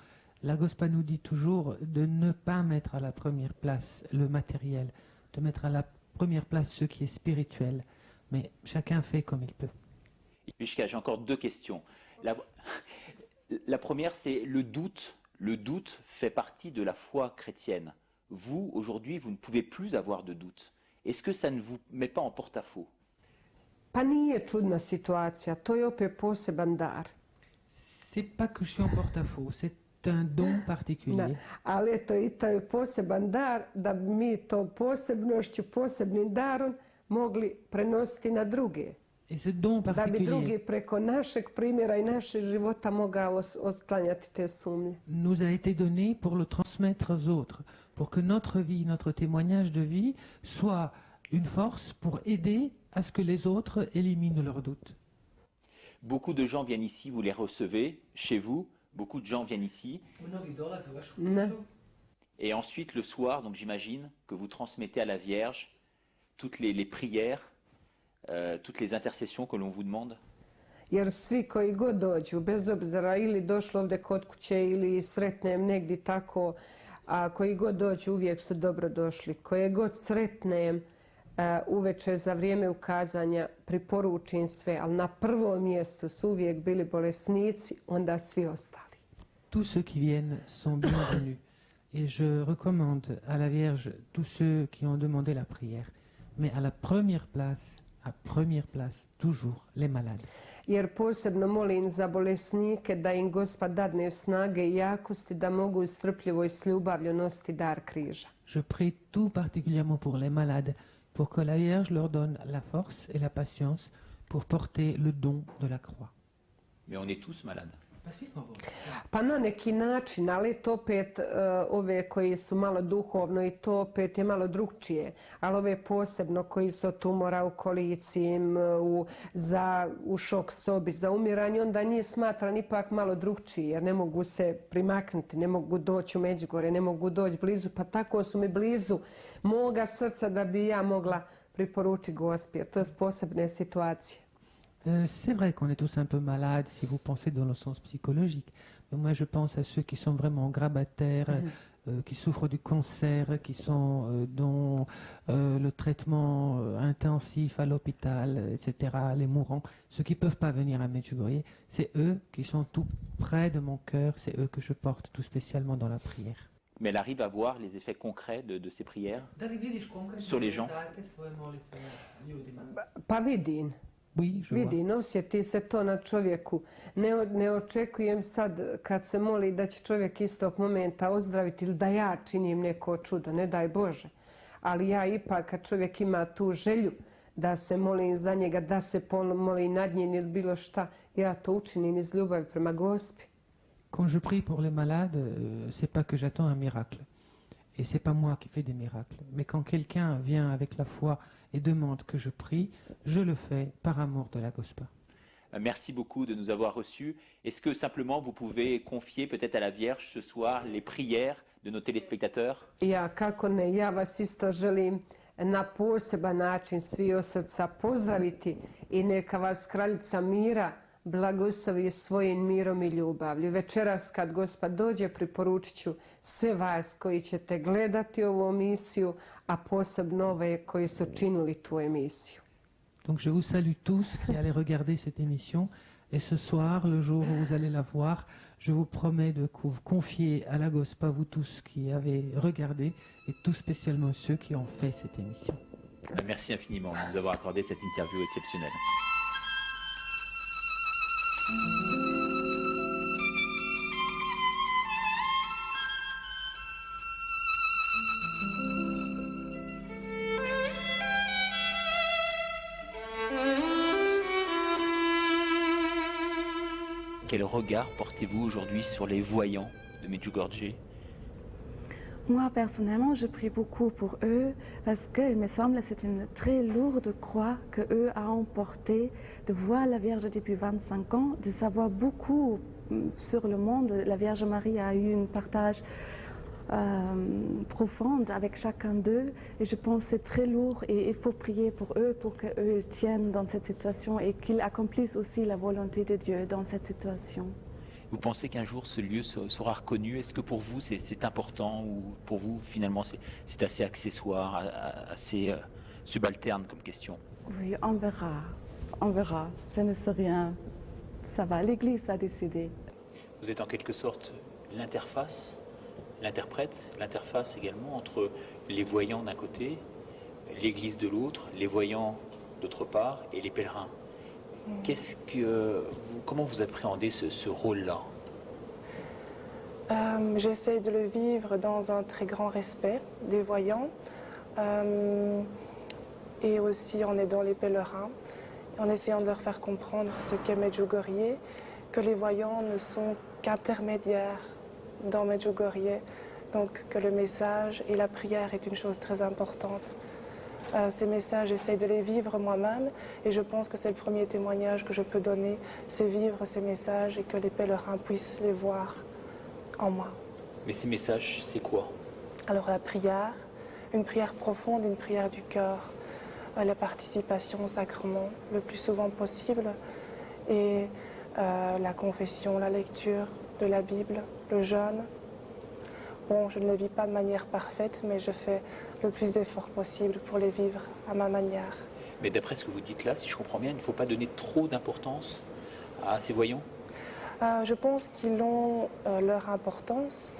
La Gospa nous dit toujours de ne pas mettre à la première place le matériel, de mettre à la première place ce qui est spirituel. Mais chacun fait comme il peut. J'ai encore 2 questions. La première, c'est le doute. Le doute fait partie de la foi chrétienne. Vous, aujourd'hui, vous ne pouvez plus avoir de doute. Est-ce que ça ne vous met pas en porte-à-faux? Pa nije čudna situacija, to je opet poseban dar. C'est pas que je suis en porte-à-faux, c'est un don particulier. Ali eto, i to je poseban dar da bi mi to posebnošću, posebnim darom mogli prenositi na druge. Et ce don Da bi particulier drugi preko našeg primjera i našeg života mogao otklanjati te sumnje. nous a été donné pour le transmettre aux autres, pour que notre vie, notre témoignage de vie soit une force pour aider à ce que les autres éliminent leurs doutes. Beaucoup de gens viennent ici, vous les recevez chez vous. Beaucoup de gens viennent ici. Ne. Et ensuite, le soir, donc j'imagine que vous transmettez à la Vierge toutes les prières, toutes les intercessions que l'on vous demande. Jer svi koji god dođu, bez obzira ili došli ovdje kod kuće ili sretnem negdje tako, a koji god dođu uvijek su dobro došli. Koje god sretnem uveče za vrijeme ukazanja preporučim sve, ali na prvom mjestu su uvijek bili bolesnici, onda svi ostali. Tous ceux qui viennent sont bienvenus. Et je recommande à la Vierge tous ceux qui ont demandé la prière. Mais à la première place, toujours les malades. Jer posebno molim za bolesnike da im Gospod dadne snage i jakosti da mogu strpljivo i s ljubavlju nositi dar križa. Je prie tout particulièrement pour les malades, pour que la Vierge leur donne la force et la patience pour porter le don de la croix. Mais on est tous malades. Pa na neki način, ali to opet ove koji su malo duhovno i to opet je malo drugčije. Ali ove posebno koji su od tumora u kolici, u šok sobi, za umiranje, onda njih smatram ipak malo drugčije jer ne mogu se primaknuti, ne mogu doći u Međugorje, ne mogu doći blizu, pa tako su mi blizu moga srca da bi ja mogla preporučiti Gospiju. To je posebne situacije. C'est vrai qu'on est tous un peu malades si vous pensez dans le sens psychologique. Mais moi, je pense à ceux qui sont vraiment grabataires, qui souffrent du cancer, qui sont dans le traitement intensif à l'hôpital, etc., les mourants, ceux qui ne peuvent pas venir à Medjugorje, c'est eux qui sont tout près de mon cœur, c'est eux que je porte tout spécialement dans la prière. Mais elle arrive à voir les effets concrets de ces prières sur les gens. Pa vidim. Oui, je vois. Vidim, osjeti se to na čovjeku. Ne očekujem sad kad se moli da će čovjek istog momenta ozdraviti ili da ja činim neko čudo, ne daj Bože. Ali ja ipak kad čovjek ima tu želju da se molim za njega, da se molim nad njim ili bilo šta, ja to učinim iz ljubavi prema Gospi. Quand je prie pour les malades, c'est pas que j'attends un miracle. Et c'est pas moi qui fais des miracles. Mais quand quelqu'un vient avec la foi et demande que je prie, je le fais par amour de la Gospa. Merci beaucoup de nous avoir reçus. Est-ce que simplement vous pouvez confier peut-être à la Vierge ce soir les prières de nos téléspectateurs? Ja, kako ne, ja vas isto želim na poseban način svi od srca pozdraviti i neka vas kraljica mira blagoslovi svojim mirom i ljubavlju. Večeras kad Gospod dođe preporučit ću sve vas koji ćete gledati ovu emisiju, a posebno ove koji su činili tu emisiju. Donc je vous salue tous qui allez regarder cette émission. Et ce soir, le jour où vous allez la voir, je vous promets de vous confier à la Gospa, vous tous qui avez regardé, et tout spécialement ceux qui ont fait cette émission. Merci infiniment de nous avoir accordé cette interview exceptionnelle. Quel regard portez-vous aujourd'hui sur les voyants de Medjugorje? Moi, personnellement, je prie beaucoup pour eux parce qu'il me semble que c'est une très lourde croix qu'eux ont portée, de voir la Vierge depuis 25 ans, de savoir beaucoup sur le monde. La Vierge Marie a eu un partage profonde avec chacun d'eux et je pense que c'est très lourd et il faut prier pour eux pour qu'eux tiennent dans cette situation et qu'ils accomplissent aussi la volonté de Dieu dans cette situation. Vous pensez qu'un jour ce lieu sera reconnu? Est-ce que pour vous c'est important ou pour vous finalement c'est assez accessoire, assez subalterne comme question? Oui, on verra. On verra. Je ne sais rien. Ça va, l'Église va décider. Vous êtes en quelque sorte l'interface, l'interprète, l'interface également entre les voyants d'un côté, l'Église de l'autre, les voyants d'autre part et les pèlerins. Comment vous appréhendez ce rôle-là? J'essaie de le vivre dans un très grand respect des voyants et aussi en aidant les pèlerins, en essayant de leur faire comprendre ce qu'est Medjugorje, que les voyants ne sont qu'intermédiaires dans Medjugorje, donc que le message et la prière est une chose très importante. Ces messages, j'essaie de les vivre moi-même et je pense que c'est le premier témoignage que je peux donner, c'est vivre ces messages et que les pèlerins puissent les voir en moi. Mais ces messages, c'est quoi? Alors la prière, une prière profonde, une prière du cœur, la participation au sacrement le plus souvent possible et la confession, la lecture de la Bible, le jeûne. Bon, je ne les vis pas de manière parfaite, mais je fais le plus d'efforts possible pour les vivre à ma manière. Mais d'après ce que vous dites là, si je comprends bien, il ne faut pas donner trop d'importance à ces voyants? Je pense qu'ils ont leur importance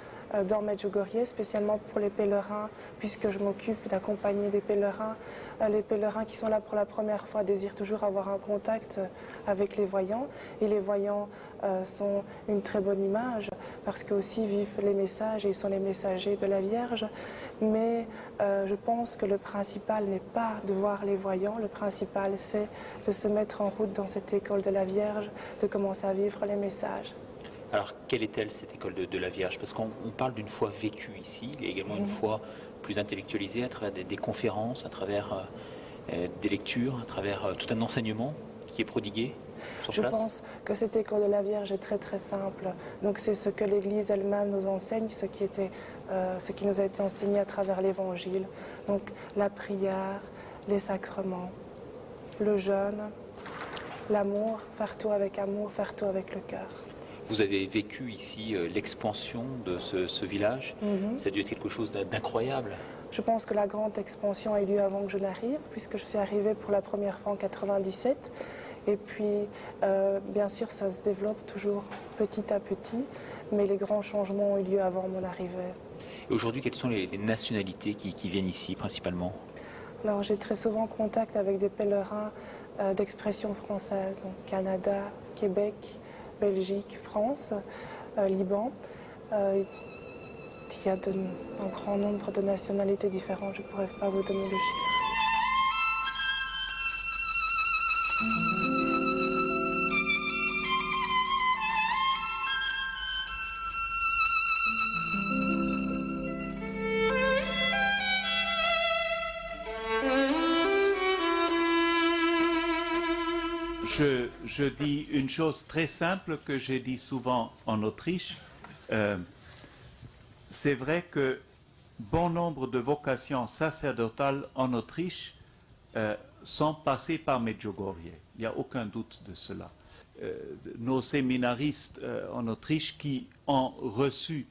dans Medjugorje, spécialement pour les pèlerins, puisque je m'occupe d'accompagner des pèlerins. Les pèlerins qui sont là pour la première fois désirent toujours avoir un contact avec les voyants, et les voyants sont une très bonne image, parce qu'eux aussi vivent les messages, et ils sont les messagers de la Vierge. Mais je pense que le principal n'est pas de voir les voyants, le principal c'est de se mettre en route dans cette école de la Vierge, de commencer à vivre les messages. Alors, quelle est-elle, cette école de la Vierge? Parce qu'on parle d'une foi vécue ici, il y a également une foi plus intellectualisée à travers des conférences, à travers des lectures, à travers tout un enseignement qui est prodigué sur Je place. pense que cette école de la Vierge est très très simple. Donc c'est ce que l'Église elle-même nous enseigne, ce qui nous a été enseigné à travers l'Évangile. Donc la prière, les sacrements, le jeûne, l'amour, faire tout avec amour, faire tout avec le cœur. Vous avez vécu ici l'expansion de ce village. Ça a dû être quelque chose d'incroyable. Je pense que la grande expansion a eu lieu avant que je n'arrive, puisque je suis arrivée pour la première fois en 97. Et puis, bien sûr, ça se développe toujours petit à petit, mais les grands changements ont eu lieu avant mon arrivée. Et aujourd'hui, quelles sont les nationalités qui viennent ici principalement? Alors, j'ai très souvent contact avec des pèlerins d'expression française, donc Canada, Québec, Belgique, France, Liban. Il y a un grand nombre de nationalités différentes, je ne pourrais pas vous donner le chiffre. Je dis une chose très simple que j'ai dit souvent en Autriche. C'est vrai que bon nombre de vocations sacerdotales en Autriche sont passées par Medjugorje. Il n'y a aucun doute de cela. Nos séminaristes en Autriche qui ont reçu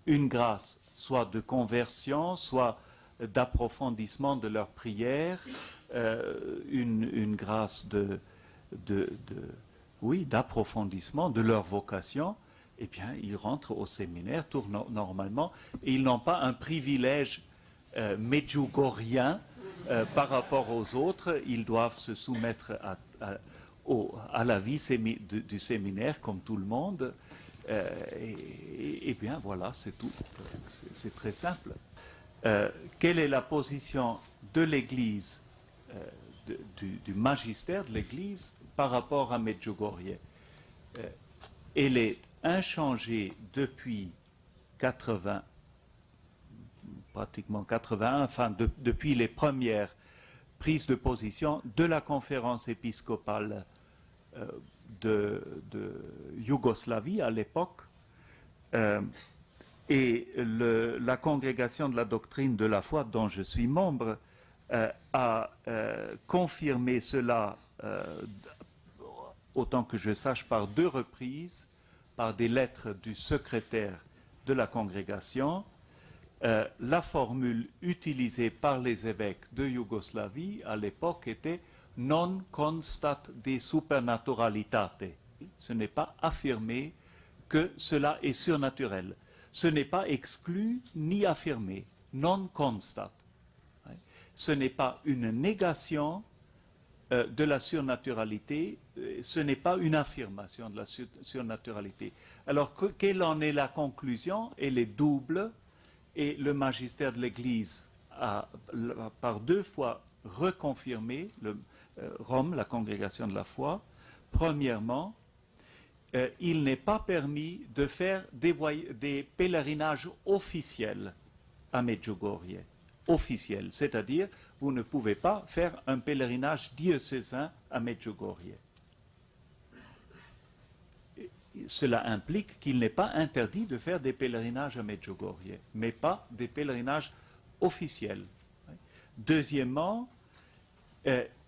une grâce, soit de conversion, soit d'approfondissement de leur prière, une grâce d'approfondissement de leur vocation, eh bien, ils rentrent au séminaire normalement et ils n'ont pas un privilège medjugorien par rapport aux autres. Ils doivent se soumettre à la vie du séminaire comme tout le monde. Et bien, voilà, c'est tout. C'est très simple. Quelle est la position de l'Église, du magistère de l'Église par rapport à Medjugorje? Elle est inchangée depuis pratiquement 81, enfin depuis les premières prises de position de la conférence épiscopale de Yougoslavie à l'époque, et la congrégation de la doctrine de la foi dont je suis membre a confirmé cela, autant que je sache, par 2 reprises, par des lettres du secrétaire de la congrégation. La formule utilisée par les évêques de Yougoslavie à l'époque était « non constat de supernaturalitate ». Ce n'est pas affirmé que cela est surnaturel. Ce n'est pas exclu ni affirmé. Non constat. Ce n'est pas une négation de la surnaturalité, ce n'est pas une affirmation de la surnaturalité. Alors, quelle en est la conclusion? Elle est double, et le magistère de l'Église a par 2 fois reconfirmé, Rome, la congrégation de la foi. Premièrement, il n'est pas permis de faire des pèlerinages officiels à Medjugorje. Officiel, c'est-à-dire vous ne pouvez pas faire un pèlerinage diocésain à Medjugorje. Cela implique qu'il n'est pas interdit de faire des pèlerinages à Medjugorje, mais pas des pèlerinages officiels. Deuxièmement,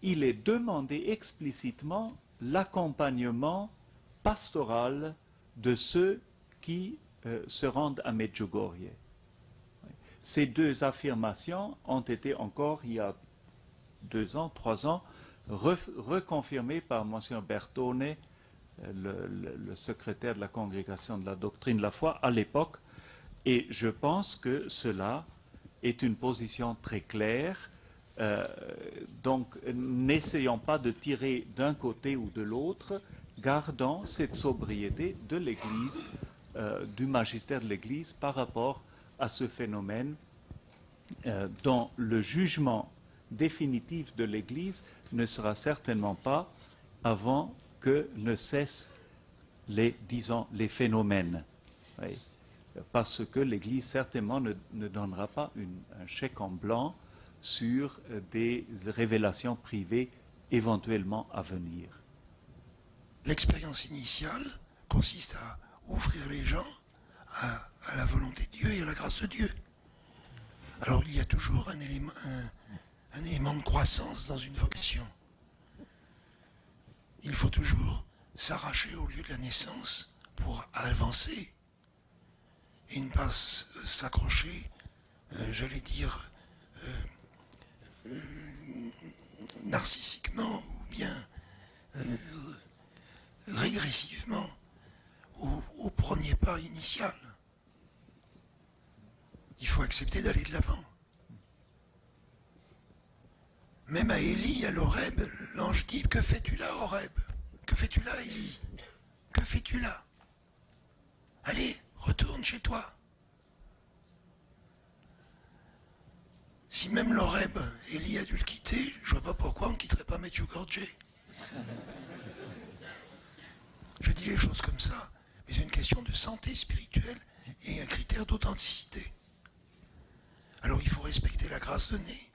il est demandé explicitement l'accompagnement pastoral de ceux qui se rendent à Medjugorje. Ces deux affirmations ont été encore, il y a 2 ans, 3 ans, reconfirmées par M. Bertone, le secrétaire de la Congrégation de la doctrine de la foi à l'époque. Et je pense que cela est une position très claire. Donc, n'essayons pas de tirer d'un côté ou de l'autre, gardons cette sobriété de l'Église, du magistère de l'Église par rapport à ce phénomène dont le jugement définitif de l'Église ne sera certainement pas avant que ne cessent les phénomènes. Oui. Parce que l'Église certainement ne donnera pas un chèque en blanc sur des révélations privées éventuellement à venir. L'expérience initiale consiste à ouvrir les gens à la volonté de Dieu et à la grâce de Dieu. Alors il y a toujours un élément de croissance dans une vocation. Il faut toujours s'arracher au lieu de la naissance pour avancer et ne pas s'accrocher, j'allais dire, narcissiquement ou bien régressivement au premier pas initial. Il faut accepter d'aller de l'avant. Même à Élie, à l'Horeb, l'ange dit « Que fais-tu là, Horeb? Que fais-tu là, Élie? Que fais-tu là? Allez, retourne chez toi. » Si même l'Horeb, Élie a dû le quitter, je ne vois pas pourquoi on ne quitterait pas Medjugorje. Je dis les choses comme ça, mais c'est une question de santé spirituelle et un critère d'authenticité. Alors il faut respecter la grâce donnée,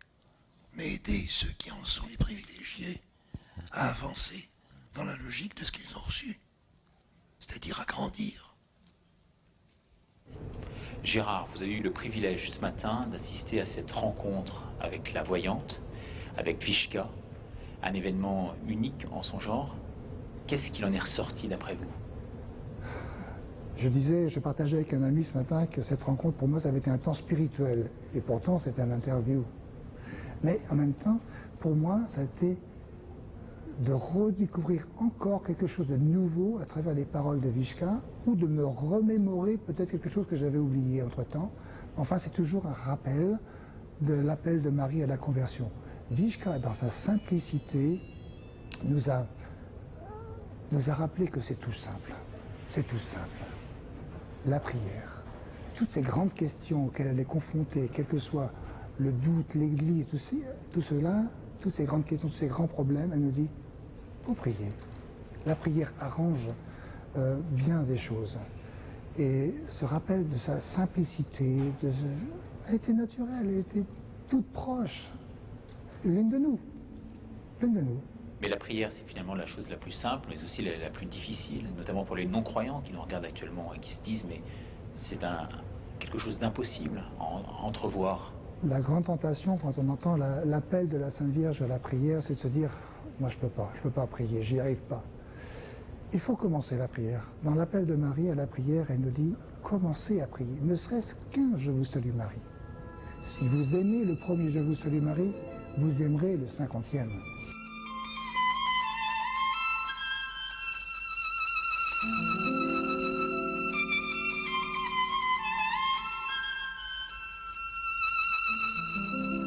mais aider ceux qui en sont les privilégiés à avancer dans la logique de ce qu'ils ont reçu, c'est-à-dire à grandir. Gérard, vous avez eu le privilège ce matin d'assister à cette rencontre avec la voyante, avec Vishka, un événement unique en son genre. Qu'est-ce qu'il en est ressorti d'après vous? Je partageais avec un ami ce matin que cette rencontre, pour moi, ça avait été un temps spirituel. Et pourtant, c'était une interview. Mais en même temps, pour moi, ça a été de redécouvrir encore quelque chose de nouveau à travers les paroles de Vishka, ou de me remémorer peut-être quelque chose que j'avais oublié entre-temps. Enfin, c'est toujours un rappel de l'appel de Marie à la conversion. Vishka, dans sa simplicité, nous a rappelé que c'est tout simple. C'est tout simple. La prière. Toutes ces grandes questions auxquelles elle est confrontée, quel que soit le doute, l'Église, tout cela, toutes ces grandes questions, tous ces grands problèmes, elle nous dit, faut prier. La prière arrange bien des choses. Et ce rappel de sa simplicité, elle était naturelle, elle était toute proche. L'une de nous. L'une de nous. Mais la prière, c'est finalement la chose la plus simple, mais aussi la plus difficile, notamment pour les non-croyants qui nous regardent actuellement et qui se disent, mais c'est quelque chose d'impossible à entrevoir. La grande tentation, quand on entend l'appel de la Sainte Vierge à la prière, c'est de se dire, moi je peux pas prier, j'y arrive pas. Il faut commencer la prière. Dans l'appel de Marie à la prière, elle nous dit, commencez à prier, ne serait-ce qu'un Je vous salue Marie. Si vous aimez le premier Je vous salue Marie, vous aimerez le 50e.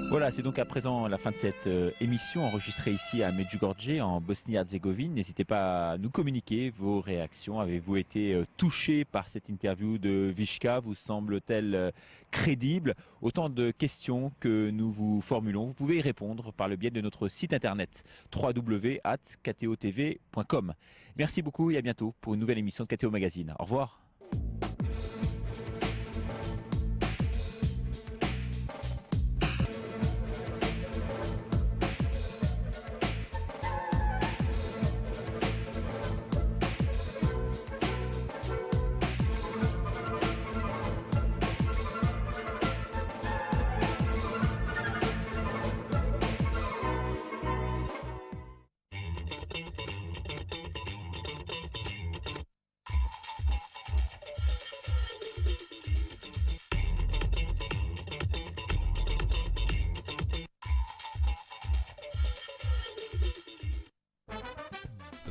Voilà, c'est donc à présent la fin de cette émission enregistrée ici à Medjugorje en Bosnie-Herzégovine. N'hésitez pas à nous communiquer vos réactions. Avez-vous été touché par cette interview de Vishka? Vous semble-t-elle crédible? Autant de questions que nous vous formulons. Vous pouvez y répondre par le biais de notre site internet www.ktotv.com. Merci beaucoup et à bientôt pour une nouvelle émission de KTO Magazine. Au revoir.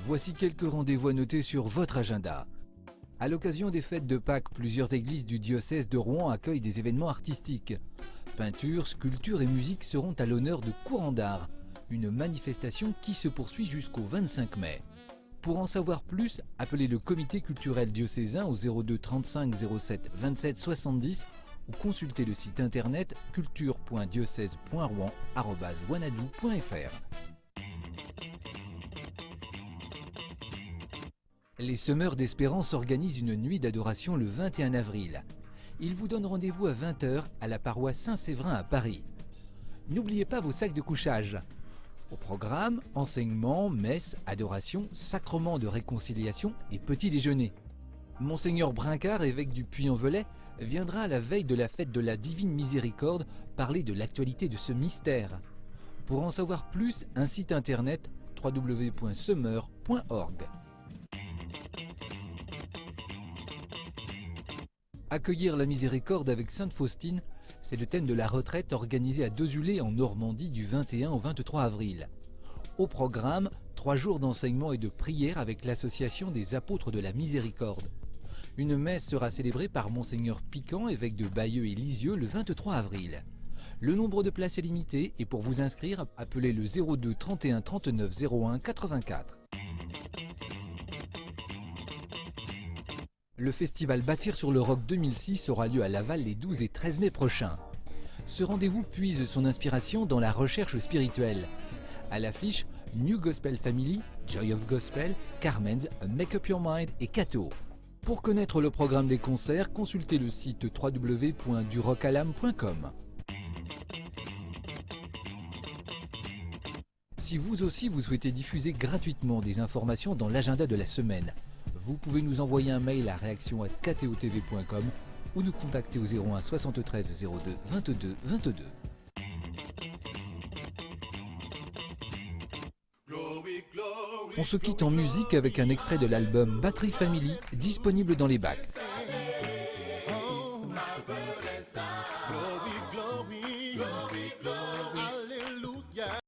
Voici quelques rendez-vous à noter sur votre agenda. À l'occasion des fêtes de Pâques, plusieurs églises du diocèse de Rouen accueillent des événements artistiques. Peinture, sculpture et musique seront à l'honneur de Courant d'Art, une manifestation qui se poursuit jusqu'au 25 mai. Pour en savoir plus, appelez le comité culturel diocésain au 02 35 07 27 70 ou consultez le site internet culture.diocèse.rouen@wanadoo.fr. Les Semeurs d'Espérance organisent une nuit d'adoration le 21 avril. Ils vous donnent rendez-vous à 20h à la paroisse Saint-Séverin à Paris. N'oubliez pas vos sacs de couchage. Au programme, enseignement, messe, adoration, sacrement de réconciliation et petit déjeuner. Monseigneur Brincard, évêque du Puy-en-Velay, viendra à la veille de la fête de la Divine Miséricorde parler de l'actualité de ce mystère. Pour en savoir plus, un site internet www.semeur.org. Accueillir la miséricorde avec Sainte Faustine, c'est le thème de la retraite organisée à Dezulé en Normandie du 21 au 23 avril. Au programme, 3 jours d'enseignement et de prière avec l'association des apôtres de la miséricorde. Une messe sera célébrée par Monseigneur Piquant, évêque de Bayeux et Lisieux, le 23 avril. Le nombre de places est limité et pour vous inscrire, appelez le 02 31 39 01 84. Le festival Bâtir sur le Roc 2006 aura lieu à Laval les 12 et 13 mai prochains. Ce rendez-vous puise son inspiration dans la recherche spirituelle. À l'affiche, New Gospel Family, Joy of Gospel, Carmen's, Make Up Your Mind et Cato. Pour connaître le programme des concerts, consultez le site www.durocalam.com. Si vous aussi vous souhaitez diffuser gratuitement des informations dans l'agenda de la semaine, vous pouvez nous envoyer un mail à réaction@ktotv.com ou nous contacter au 01 73 02 22 22. On se quitte en musique avec un extrait de l'album Battery Family disponible dans les bacs.